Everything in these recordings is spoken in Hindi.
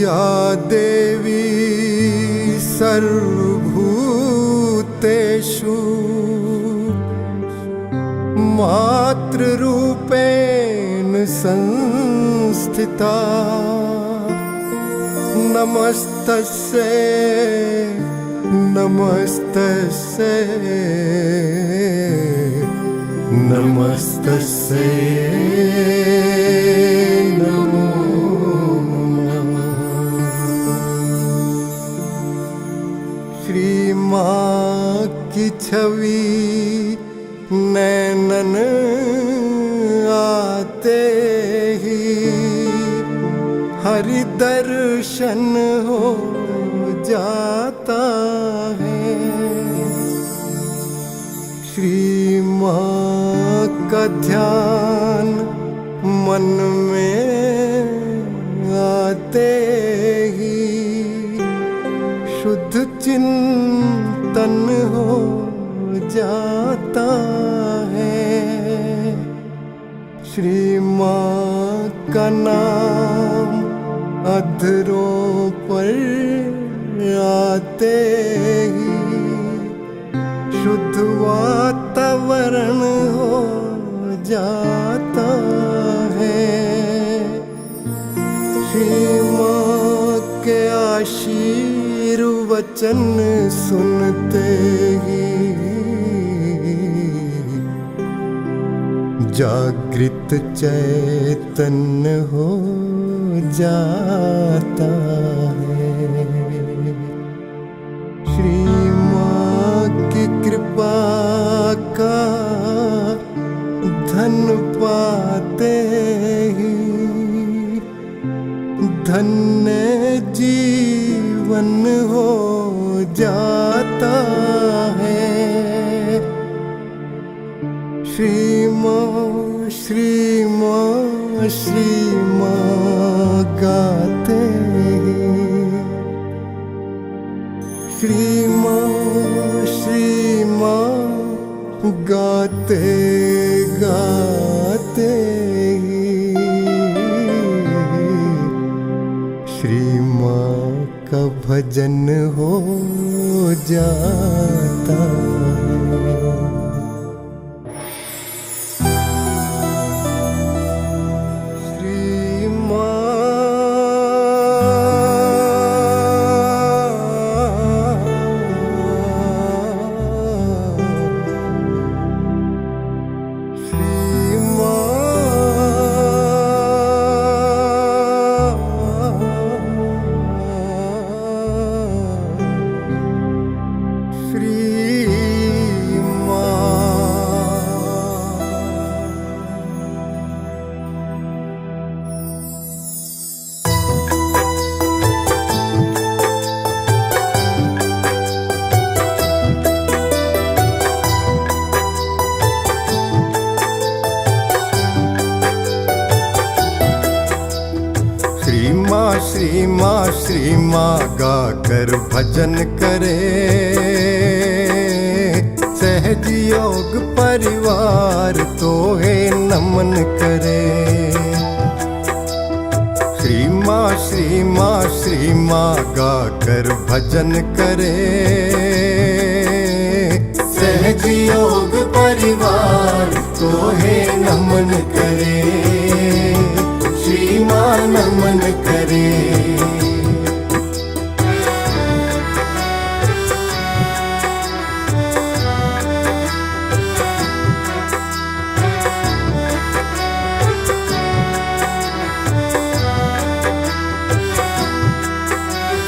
या देवी सर्वभूतेषु मातृरूपेण संस्थिता नमस्तस्यै नमस्तस्यै नमस्तस्यै नमो श्री माँ की छवि नैनन आते ही हरि दर्शन हो जाता है। श्री माँ का ध्यान मन में आते ही शुद्ध चिंतन हो जाता है। श्री माँ का नाम अधरों पर आते ही शुद्ध वातावरण हो जाता है। श्री माँ के आशीर्वचन सुनते ही जागृत चैतन्य हो जाता है। श्री माँ की कृपा का धन पाते ही धन्य जीवन हो जाता है। श्री माँ श्री माँ श्री माँ गाते श्री माँ गाते गाते श्री माँ का भजन हो जाता है। श्री माँ गाकर भजन करे सहज योग परिवार तो है नमन करे। श्री माँ गाकर भजन करे सहज योग परिवार तो है नमन करे। श्री माँ नमन करे।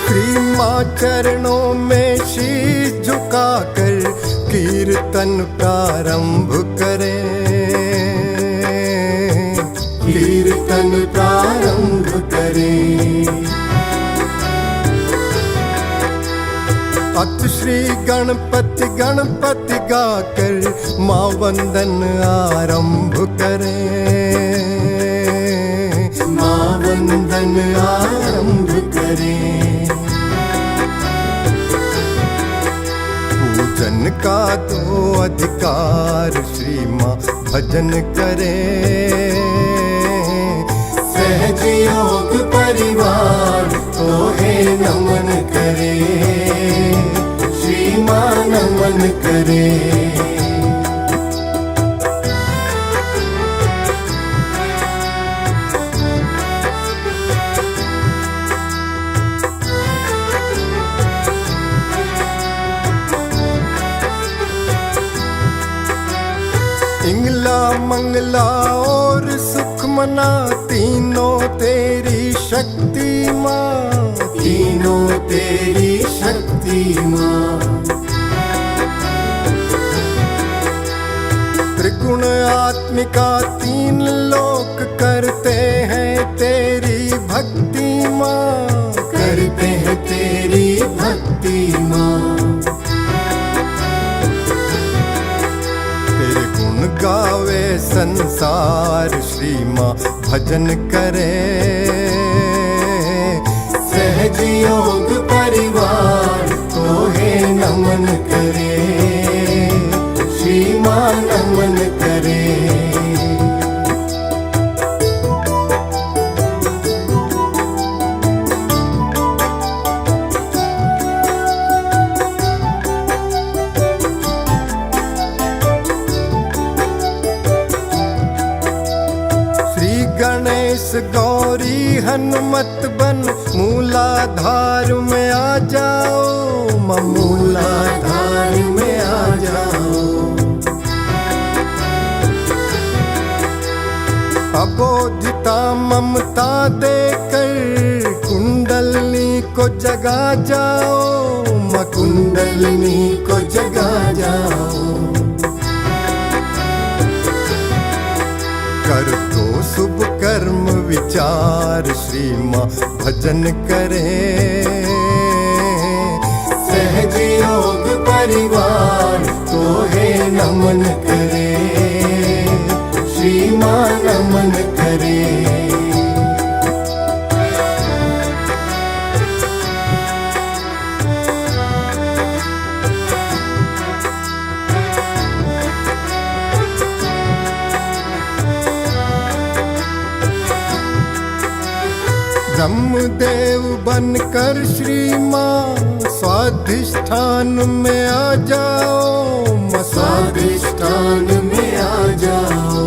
श्री माँ चरणों में शीश झुकाकर कीर्तन प्रारंभ करे कीर्तन प्रारंभ करे। अत श्री गणपति गणपति गाकर माँ वंदन आरंभ करे माँ वंदन आरंभ करे। पूजन का तो अधिकार श्री माँ भजन करे सहज योग परिवार तो नमन करे, श्री माँ नमन करे। इंगला मंगला और सुख मना, तीनों तेरी शक्ति माँ, तीनों तेरी शक्ति माँ। त्रिगुण आत्मिका तीन लोक करते हैं तेरी भक्ति माँ, करते हैं तेरी भक्ति माँ। गावे संसार श्री माँ भजन करे, सहज योग परिवार तो है नमन करे, श्री माँ नमन करे। गणेश गौरी हनुमत बन मूलाधार में आ जाओ, मूलाधार में आ जाओ। अबोधिता ममता देकर कुंडलनी को जगा जाओ, कुंडलनी को जगा जाओ। कर तो शुभ कर्म विचार श्री माँ भजन करे, सहज योग परिवार तो है नमन करे, श्री माँ नमन करे। ब्रह्मदेव बनकर श्री माँ स्वाधिष्ठान में आ जाओ, स्वाधिष्ठान में आ जाओ।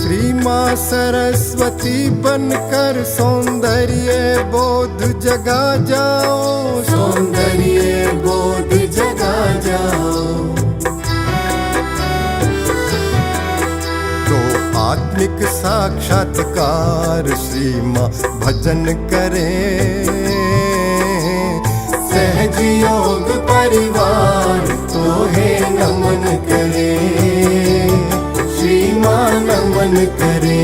श्री माँ सरस्वती बनकर सौंदर्य बोध जगा जाओ, सौंदर्य बोध जगा जाओ। आत्मिक साक्षात्कार श्री माँ भजन करे, सहज योग परिवार तो है नमन करे, श्री माँ नमन करे।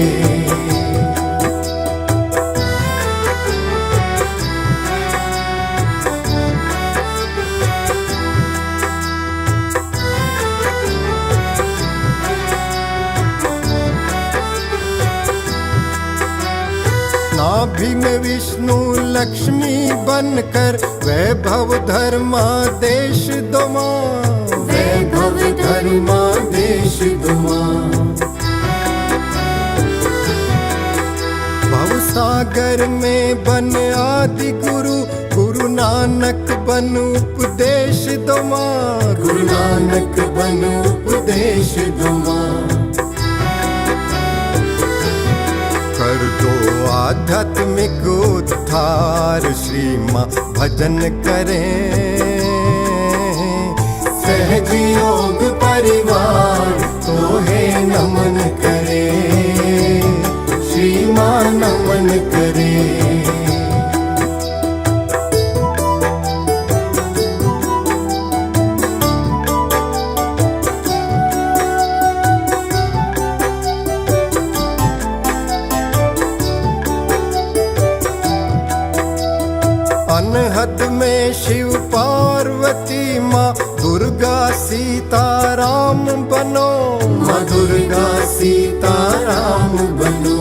नाभि में विष्णु लक्ष्मी बनकर वैभव धर्मादेश दो माँ, वैभव धर्मादेश दो माँ। भवसागर में बन आदि गुरु, गुरु नानक बन उपदेश दो माँ, गुरु नानक बन उपदेश दो माँ। कर दो आध्यात्मिक उद्धार श्री माँ भजन करें, सहज योग परिवार तो है नमन करे, श्री माँ नमन करे। अनहद में शिव पार्वती माँ दुर्गा सीताराम बनो, माँ दुर्गा सीताराम बनो।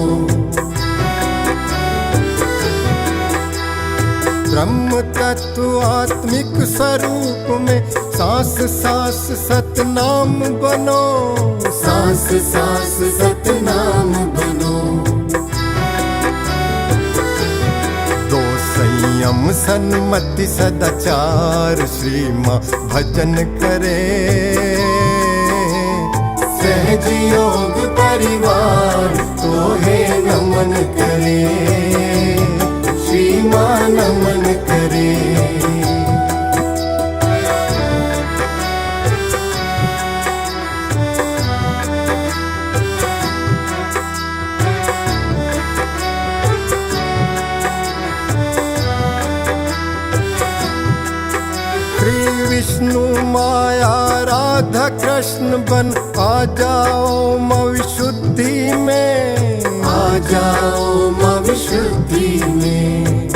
ब्रह्म तत्व आत्मिक स्वरूप में सांस सांस सतनाम बनो, सांस सांस सतनाम बनो। सन्मति सदाचार श्री माँ भजन करे। सहज योग परिवार तो है नमन करे, श्री माँ नमन करे। विष्णु माया राधा कृष्ण बन आ जाओ माँ विशुद्धि में, आ जाओ माँ विशुद्धि में।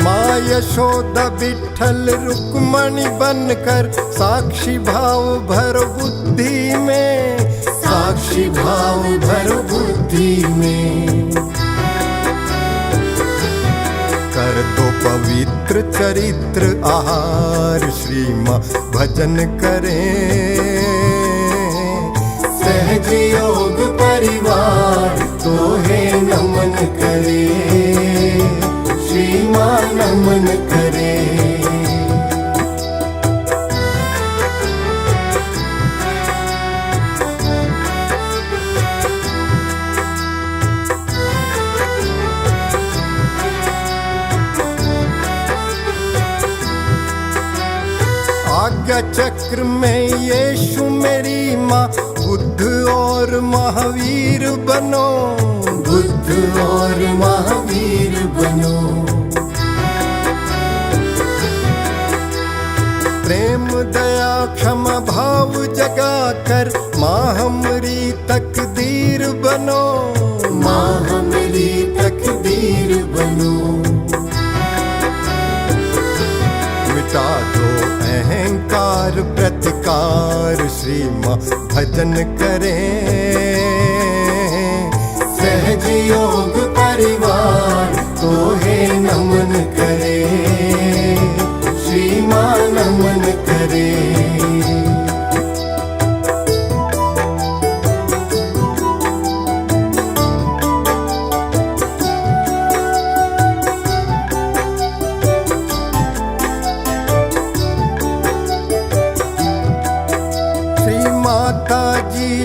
माँ यशोदा विठल रुक्मणी बनकर साक्षी भाव भर बुद्धि में, साक्षी भाव भर बुद्धि में। कर दो पवित्र चरित्र आहार श्री माँ भजन करें। सहज योग परिवार तो है नमन करे, श्री माँ नमन करे। आज्ञा चक्र में यीशु मेरी माँ, बुद्ध और महावीर बनो, बुद्ध और महावीर बनो। प्रेम दया क्षमा भाव जगा कर माँ हमारी तकदीर बनो, माँ हमारी तकदीर बनो। मिटा दो अहंकार प्रतिकार श्री माँ भजन करें। सहज योग परिवार तो है नमन करे, श्री माँ नमन करे।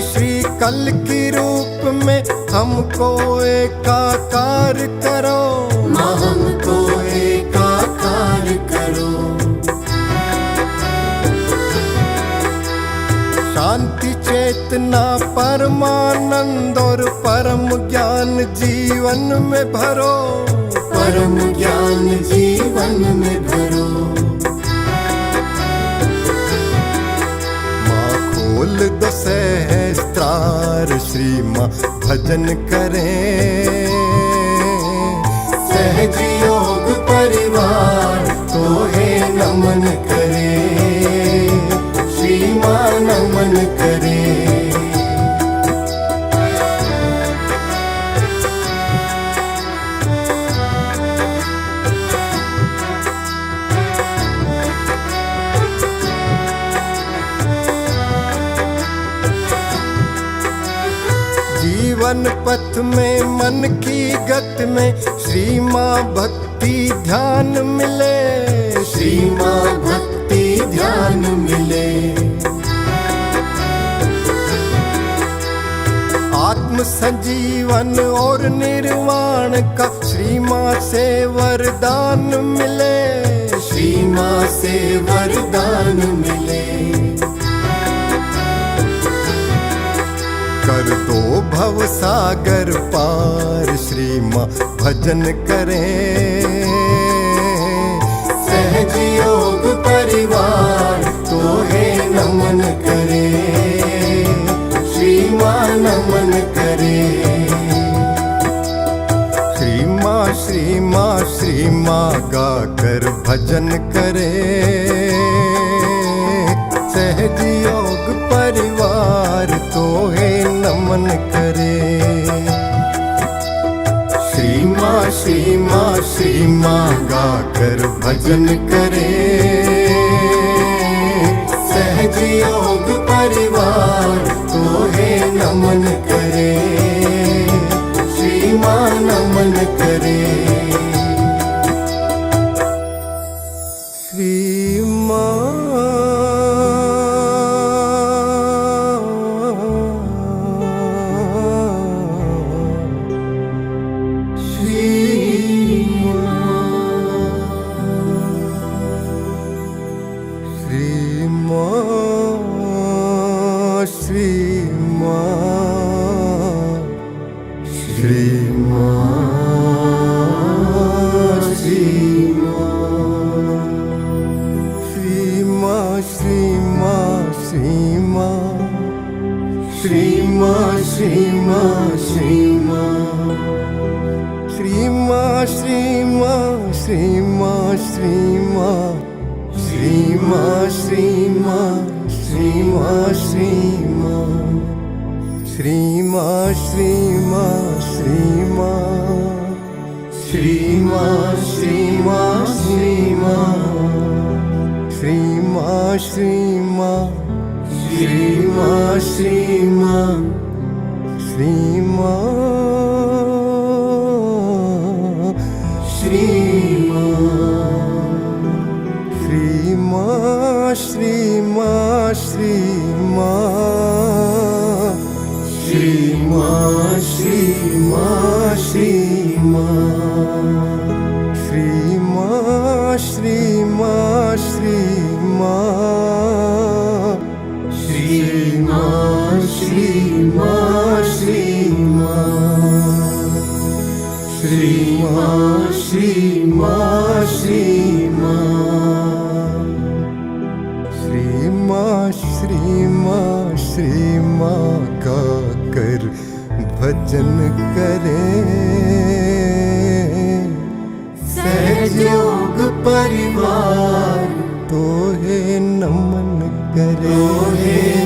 श्री कल की रूप में हमको एकाकार करो, माँ हमको एकाकार करो। शांति चेतना परमानंद और परम ज्ञान जीवन में भरो, परम ज्ञान जीवन में भरो। खोल दो सहस्त्रार श्री माँ भजन करें। सहज योग परिवार तो है नमन करे, श्री माँ नमन करे। जीवन पथ में मन की गत में श्री माँ भक्ति ध्यान मिले, श्री माँ भक्ति ध्यान मिले। आत्म संजीवन और निर्वाण का श्री माँ से वरदान मिले, श्री माँ से वरदान मिले। कर दो भव सागर पार श्री माँ भजन करें। सहज योग परिवार तो है नमन करे, श्री माँ नमन करे। श्री माँ श्री माँ श्री माँ गाकर भजन करें। सहज योग परिवार तो है नमन करे। श्री माँ श्री माँ श्री माँ गाकर भजन करे। सहज योग परिवार तो है नमन करे, श्री माँ नमन करे। भजन करे सहयोग परिवार तो है नमन करे,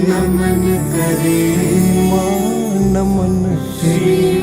नमन करे मां नमन करे।